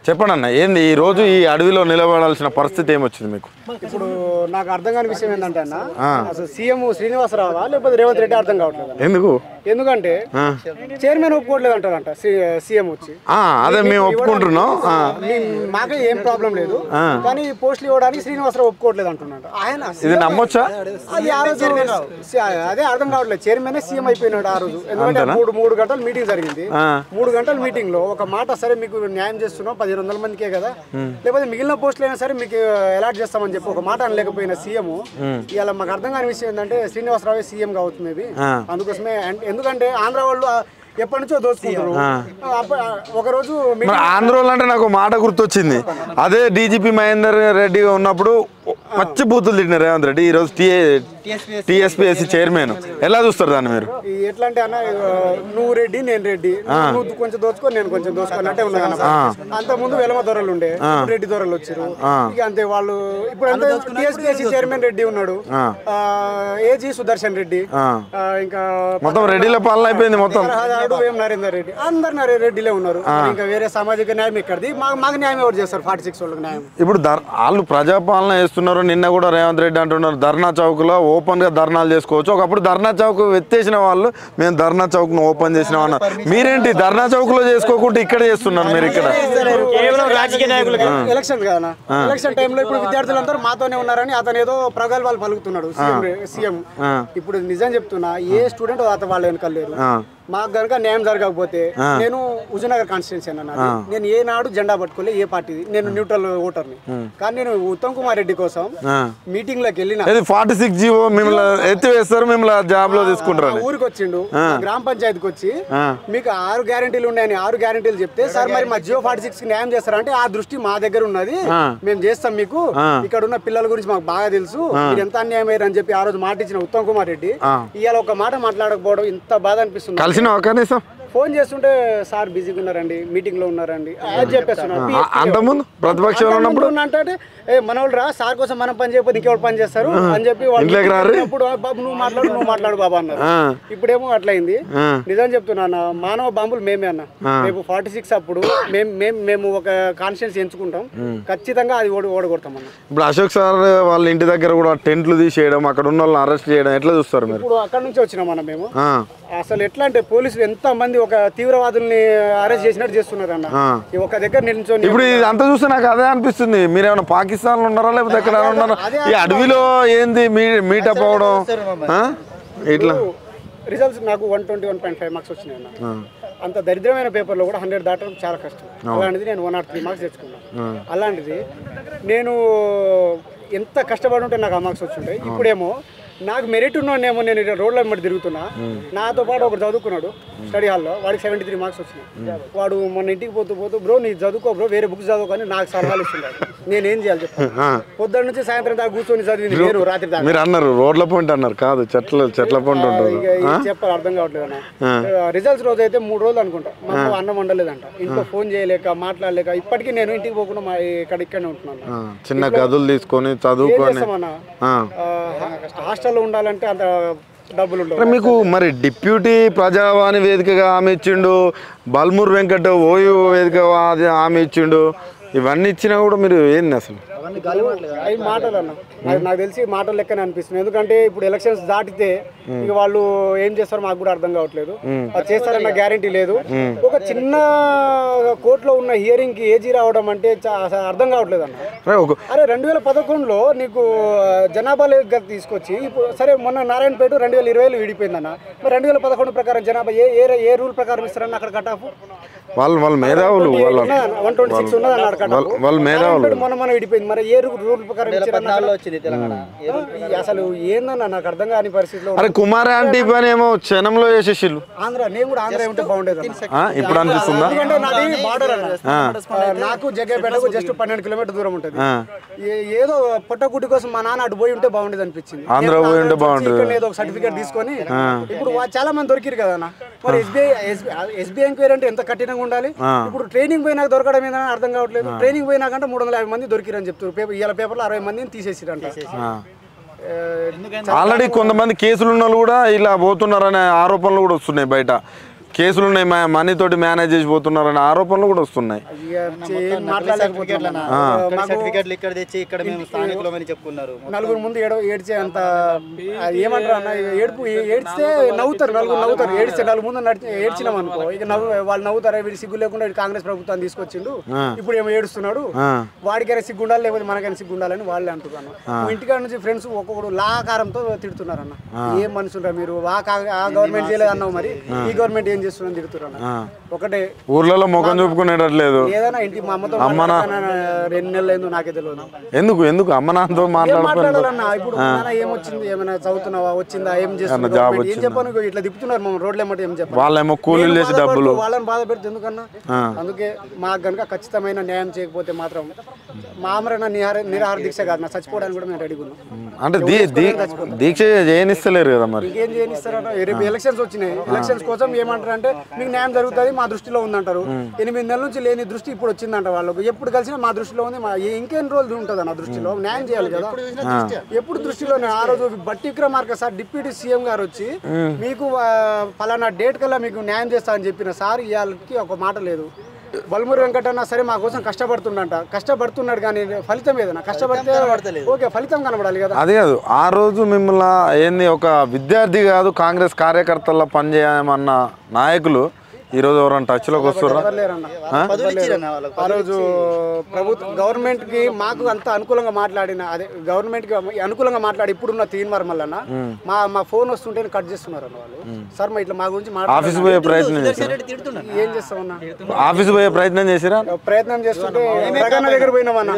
చెప్పండి అన్న, ఏంది ఈ రోజు ఈ అడవిలో నిలబడాల్సిన పరిస్థితి ఏమొచ్చింది మీకు? ఇప్పుడు నాకు అర్థం కాని విషయం ఏంటంటే అన్న, అసలు సీఎం శ్రీనివాసరావా లేకపోతే రేవంత్ రెడ్డి అర్థం కావట్లేదు. ఎందుకంటే చైర్మన్ ఒప్పుకోవట్లేదు అంటారంట సీఎం వచ్చి. అదే మేము ఒప్పుకుంటున్నాం, మాకే ఏం ప్రాబ్లం లేదు, కానీ పోస్టులు ఇవ్వడానికి శ్రీనివాసరావు ఒప్పుకోవట్లేదు అంటున్నాడు. ఆయన ఇది నమ్మొచ్చా? అది ఆ రోజు అదే అర్థం కావట్లేదు. చైర్మన్ సీఎం అయిపోయినాడు ఆ రోజు. ఎందుకంటే మూడు గంటల మీటింగ్ జరిగింది. 3 గంటల మీటింగ్ లో ఒక మాట, సరే మీకు న్యాయం చేస్తున్నాం 1500 మందికే కదా, లేకపోతే మిగిలిన పోస్టులు అయినా సరే మీకు అలాట్ చేస్తామని చెప్పి ఒక మాట అనలేకపోయిన సీఎం ఇవాళ మాకు అర్థం కాని విషయం ఏంటంటే శ్రీనివాసరావు సీఎం కావుతుంది. అందుకోసమే, ఎందుకంటే ఆంధ్ర వాళ్ళు ఎప్పటి నుంచో దోచుకుంటారు. ఒక రోజు ఆంధ్ర అంటే నాకు మాట గుర్తొచ్చింది. అదే డీజీపీ మహేందర్ రెడ్డి ఉన్నప్పుడు పచ్చి బూతులు తిట్టిన రేవంత్ రెడ్డి ఈ రోజు టీఎస్పీఎస్సీ చైర్మన్. ఎలా చూస్తారు దాన్ని మీరు? ఎట్లా అంటే అన్న, నువ్వు రెడ్డి నేను రెడ్డి, నువ్వు కొంచెం దోచుకో నేను కొంచెం దోచుకోనట్టే ఉన్నాను. అంత ముందు వెలమ దొరలు ఉండే, రెడ్డి దొరలు వచ్చారు. ఇక అంతే వాళ్ళు. ఇప్పుడు అంతే టీఎస్పీఎస్సీ చైర్మన్ రెడ్డి ఉన్నాడు, ఏజీ సుదర్శన్ రెడ్డి, ఇంకా మొత్తం రెడ్డిల పాలన అయిపోయింది. మొత్తం నరేందర్ రెడ్డి, అందరు రెడ్డిలే ఉన్నారు. ఇంకా వేరే సామాజిక న్యాయం ఇక్కడిది. మాకు న్యాయం ఎవరు చేస్తారు? 46 వాళ్ళకి న్యాయం. ఇప్పుడు వాళ్ళు ప్రజాపాలన చేస్తున్నారు. నిన్న కూడా రేవంత్ రెడ్డి అంటున్నారు ధర్నా చౌక్ లో ఓపెన్ గా ధర్నాలు చేసుకోవచ్చు. ఒకప్పుడు ధర్నా చౌక్ ఎత్తేసిన వాళ్ళు మేము ధర్నా చౌక్ ను ఓపెన్ చేసినాం అన్నారు. మీరేంటి ధర్నా చౌక్ లో చేసుకోకుండా ఇక్కడ చేస్తున్నారు? మీరు ఇక్కడ రాజకీయ నాయకులు ఎలక్షన్ కదా, ఎలక్షన్ టైంలో ఇప్పుడు విద్యార్థులందరూ మాతోనే ఉన్నారని అతను ఏదో ప్రగల్భాలు పలుకుతున్నాడు సీఎం. ఇప్పుడు నిజం చెప్తున్నా, ఏ స్టూడెంట్ వాళ్ళ వెనకాల లేరు. మాకు కనుక న్యాయం జరగకపోతే, నేను హుజూర్నగర్ కాన్స్టిట్యున్సీ అన్నది, నేను ఏనాడు జెండా పట్టుకోలే ఏ పార్టీది, నేను న్యూట్రల్ ఓటర్ని. కానీ నేను ఉత్తమ్ కుమార్ రెడ్డి కోసం మీటింగ్ లోకి వెళ్ళిన 46 జీవో మిమ్మల్ని ఎత్తివేస్తారు, మిమ్మల్ని జాబ్ లో తీసుకుంటారు. ఊరికి వచ్చిండు, గ్రామ పంచాయతీకి వచ్చి మీకు 6 గ్యారెంటీలు ఉన్నాయని 6 గ్యారెంటీలు చెప్తే, సార్ మరి మా జియో 46 కి న్యాయం చేస్తారంటే ఆ దృష్టి మా దగ్గర ఉన్నది, మేము చేస్తాం, మీకు ఇక్కడ ఉన్న పిల్లల గురించి మాకు బాగా తెలుసు, మీరు ఎంత అన్యాయం అయ్యారు అని చెప్పి ఆ రోజు మాట ఇచ్చిన ఉత్తమ్ కుమార్ రెడ్డి ఇవాళ ఒక మాట మాట్లాడకపోవడం ఇంత బాధ అనిపిస్తుంది. ఫోన్ చేస్తుంటే సార్ బిజీగా ఉన్నారండి, మీటింగ్ లో ఉన్నారండి అని చెప్పేస్తున్నారు. అంతకుముందు ప్రతిపక్షంలో ఉన్నప్పుడు అంటే మన వాళ్ళు రా, సార్ కోసం మనం పని చేయకపోతే ఇంకెవరు పని చేస్తారు అని చెప్పి వాళ్ళు బాబు నువ్వు మాట్లాడు బాబా అన్నారు. ఇప్పుడేమో అట్లయింది. నిజం చెప్తున్నా, మానవ బాంబులు మేమే అన్న. రేపు 46 అప్పుడు మేము ఒక కాన్స్టిట్యున్సీ ఎంచుకుంటాం, ఖచ్చితంగా అది ఓడగొడతాం అన్న. ఇప్పుడు అశోక్ సార్ వాళ్ళ ఇంటి దగ్గర కూడా టెంట్లు తీసేయడం, అక్కడ ఉన్న వాళ్ళని అరెస్ట్ చేయడం ఎట్లా చూస్తారు మీరు? ఇప్పుడు అక్కడ నుంచి వచ్చినాం అన్న మేము. అసలు ఎట్లా అంటే పోలీసులు ఎంత మంది ఒక తీవ్రవాదుల్ని అరెస్ట్ చేసినట్టు చేస్తున్నారు అన్న. ఒక దగ్గర నిల్చొని ఇప్పుడు అంత చూస్తే నాకు అదే అనిపిస్తుంది. మీరేమైనా పాకిస్తాన్ లో ఉన్నారా లేకపోతే ఎక్కడ ఉన్నారా? ఈ అడవిలో ఏంది మీటప్ అవడం ఇట్లా? రిజల్ట్స్ నాకు 121.5 మార్క్స్ వచ్చినాయి అన్న. అంత దరిద్రమైన పేపర్లో కూడా 100 దాటడం చాలా కష్టం. అలాంటిది నేను 103 మార్క్స్ తెచ్చుకున్నాను. అలాంటిది నేను ఎంత కష్టపడి ఉంటే నాకు ఆ మార్క్స్ వచ్చింటాయి. ఇప్పుడేమో నాకు మెరిట్ ఉన్నోనేమో నేను రోడ్ల వెంబడి తిరుగుతున్నా, నాతో పాటు ఒకటి చదువుకున్నాడు స్టడీ హాల్లో, వాడికి 73 మార్క్స్ వచ్చినాయి. వాడు మొన్న ఇంటికి పోతూ బ్రో నీ చదువుకో బ్రో, వేరే బుక్స్ చదువుకొని నాకు సలహాలు ఇస్తున్నాడు. నేనేం చేయాలి చెప్పాను? పొద్దున్న నుంచి సాయంత్రం దాకా కూర్చొని చదివింది నేను రాత్రి దాకా. మీరు అన్నారు రోడ్ల పాయింట్ అన్నారు, కాదు చెట్ల పాయింట్ ఉంటుంది. చెప్పాలి అర్థం కావట్లేదు అన్న. రిజల్ట్స్ రోజు అయితే 3 రోజులు అనుకుంటా, మాకు అన్నం వండలేదంట. ఇంట్లో ఫోన్ చేయలేక మాట్లాడలేక ఇప్పటికీ నేను ఇంటికి పోకుండా ఇక్కడనే ఉంటున్నాను. చిన్న గదులు తీసుకొని చదువుకొని హాస్టల్లో ఉండాలంటే అంత డబ్బులు ఉండవు. మీకు మరి డిప్యూటీ ప్రజావాణి వేదికగా హామీ ఇచ్చిండు, బల్మూర్ వెంకట్ ఓయూ వేదిక హామీ ఇచ్చిండు, ఇవన్నీ ఇచ్చినా కూడా మీరు ఏంది అసలు? అవి మాటలు అన్న, నాకు తెలిసి మాటలు లెక్కనే అనిపిస్తుంది. ఎందుకంటే ఇప్పుడు ఎలక్షన్స్ దాటితే ఇక వాళ్ళు ఏం చేస్తారో మాకు కూడా అర్థం కావట్లేదు. అది చేస్తారన్న గ్యారంటీ లేదు. ఒక చిన్న కోర్టులో ఉన్న హియరింగ్ కి ఏజీ రావడం అంటే అర్థం కావట్లేదు అన్న. అరే 2011లో నీకు జనాభా తీసుకొచ్చి ఇప్పుడు సరే మొన్న నారాయణపేట 2020లో విడిపోయిందన్న. మరి 2011 ప్రకారం జనాభా ఏ రూల్ ప్రకారం ఇస్తారన్న? అక్కడ కట్ ఆఫ్ వాళ్ళ మేధావులు 126 ఉన్నది అన్నాడు కట్ ఆఫ్. మొన్న విడిపోయింది. మరి ఏ రూల్ ప్రకారం అసలు ఏందన్నా నాకు అర్థం కాని పరిస్థితిలో. అరే కుమార్ ఆంటీ పని ఏమో క్షణంలో చేసేసిల్లు. ఆంధ్ర నేను కూడా ఆంధ్ర ఉంటే బాగుండేది ఇప్పుడు అనిపిస్తుందా? ఎందుకంటే నాది బార్డర్ అన్న, నాకు జగ్గేపేటకు జస్ట్ 12 కిలోమీటర్ దూరం ఉంటుంది. ఏదో పొట్టకుట్టి కోసం మా నాన్న అటు పోయి ఉంటే బాగుండేది అనిపించింది. ఆంధ్ర పోయి ఉంటే బాగుంటుంది. ఏదో ఒక సర్టిఫికేట్ తీసుకొని ఇప్పుడు చాలా మంది దొరికిరు కదా అన్న. మరి ఎస్బీఐ ఎంక్వైరీ అంటే ఎంత కఠినంగా ఉండాలి. ఇప్పుడు ట్రైనింగ్ పోయినాక దొరకడం ఏదైనా అర్థం కావట్లేదు. ట్రైనింగ్ పోయినాకంటే 350 మంది దొరికిరని చెప్తారు. ఇవాళ పేపర్లో 60 మందిని తీసేసిరంట. ఆల్రెడీ కొంతమంది కేసులు ఉన్న వాళ్ళు కూడా ఇలా పోతున్నారనే ఆరోపణలు కూడా వస్తున్నాయి బయట. కేసులు ఉన్నాయి, మనీ తోటి మేనేజ్ చేసిపోతున్నారనే ఆరోపణలు కూడా వస్తున్నాయి. సర్టిఫికెట్లు ఇక్కడ తెచ్చి ఇక్కడ మేము స్థానికులమని చెప్పుకున్నారు. నలుగురు ముందు ఏడ్చే అంత ఏమంటారు అన్న, ఏడ్చితే నవ్వుతారు, నలుగురు నవ్వుతారు. ఏడిస్తే నలుగురు ముందు ఏడ్చినాం అనుకో, ఇక వాళ్ళు నవ్వుతారా, వీడు సిగ్గు లేకుండా కాంగ్రెస్ ప్రభుత్వాన్ని తీసుకొచ్చిండు, ఇప్పుడు ఏమో ఏడుస్తున్నాడు, వాడికైనా సిగ్గు ఉండాలి లేకపోతే మనకైనా సిగ్గు ఉండాలని వాళ్ళే అంటున్నాను. ఇంటికాడ నుంచి ఫ్రెండ్స్ ఒక్కొక్కడు లాకారంతో తిడుతున్నారన్న. ఏం మనుషులరా మీరు, ఆ గవర్నమెంట్ చేయలేదు అన్నావు, మరి ఈ గవర్నమెంట్ ఏం చేస్తుందని తిడుతున్నారు. ఒకటే ఊర్లలో ముఖం చూపుకునేటట్లేదు. ఏదైనా ఇంటి మా అమ్మతో 2 నెలలు అయిందో నాకే తెలియదు. ఎందుకు అమ్మ నాన్నతో మాట్లాడాలన్నా. ఇప్పుడు ఏమొచ్చింది, ఏమైనా చదువుతున్నావా, వచ్చిందా, ఏం చేస్తున్నావు, ఏం చెప్పాను, ఇట్లా తిప్పుతున్నారు మా రోడ్లు ఏమంటే ఏం చెప్పాను. వాళ్ళేమో కూలీలు చేసి డబ్బులు, వాళ్ళని బాధ పెడితే ఎందుకన్నా. అందుకే మాకు కనుక ఖచ్చితమైన న్యాయం చేయకపోతే మాత్రం మా ఆమరణ నిరాహార దీక్ష కాదు, నా చచ్చిపోవడానికి కూడా మేము రెడీగా ఉన్నాం. అంటే దీక్ష చేయనిస్తలేరు కదా, మరి ఏం చేయనిస్తారట. రేపు ఎలక్షన్స్ వచ్చినాయి, ఎలక్షన్స్ కోసం ఏమంటారు అంటే మీకు న్యాయం జరుగుతుంది మా దృష్టిలో ఉందంటారు. 8 నెలల నుంచి లేని దృష్టి ఇప్పుడు వచ్చిందంట వాళ్ళకు. ఎప్పుడు కలిసినా మా దృష్టిలో ఉంది, ఇంకెన్ని రోజులు ఉంటుంది నా దృష్టిలో, న్యాయం చేయాలి కదా. ఎప్పుడు దృష్టిలోనే. ఆ రోజు బట్టి విక్రమార్క సార్ డిప్యూటీ సీఎం గారు వచ్చి మీకు ఫలానా డేట్ కల్లా మీకు న్యాయం చేస్తా అని చెప్పిన సార్ ఇవాళకి ఒక మాట లేదు. బల్మూరి వెంకటన్న సరే మా కోసం కష్టపడుతున్నాడు కానీ ఫలితం ఏదైనా కష్టపడితే ఓకే, ఫలితం కనబడాలి కదా. అదే కాదు, ఆ రోజు మిమ్మల్ని ఏంది ఒక విద్యార్థి కాదు కాంగ్రెస్ కార్యకర్తల్లో పనిచేయమన్న నాయకులు ఈరోజు ఎవరైనా టచ్లోకి వస్తారా? ఆ రోజు గవర్నమెంట్ కి మాకు అంత అనుకూలంగా మాట్లాడిన, అదే గవర్నమెంట్ కి అనుకూలంగా మాట్లాడి ఇప్పుడున్న తీన్మార్ మల్లన్న మా ఫోన్ వస్తుంటే కట్ చేస్తున్నారు అన్న వాళ్ళు. సార్ ఇట్లా మా గురించి ఆఫీస్ పోయే ప్రయత్నం చేశారు, ఏం చేస్తామన్నా, ఆఫీస్ పోయే ప్రయత్నం చేసిరా? ప్రయత్నం చేస్తుంటే ప్రగన్న దగ్గర పోయినామన్నా.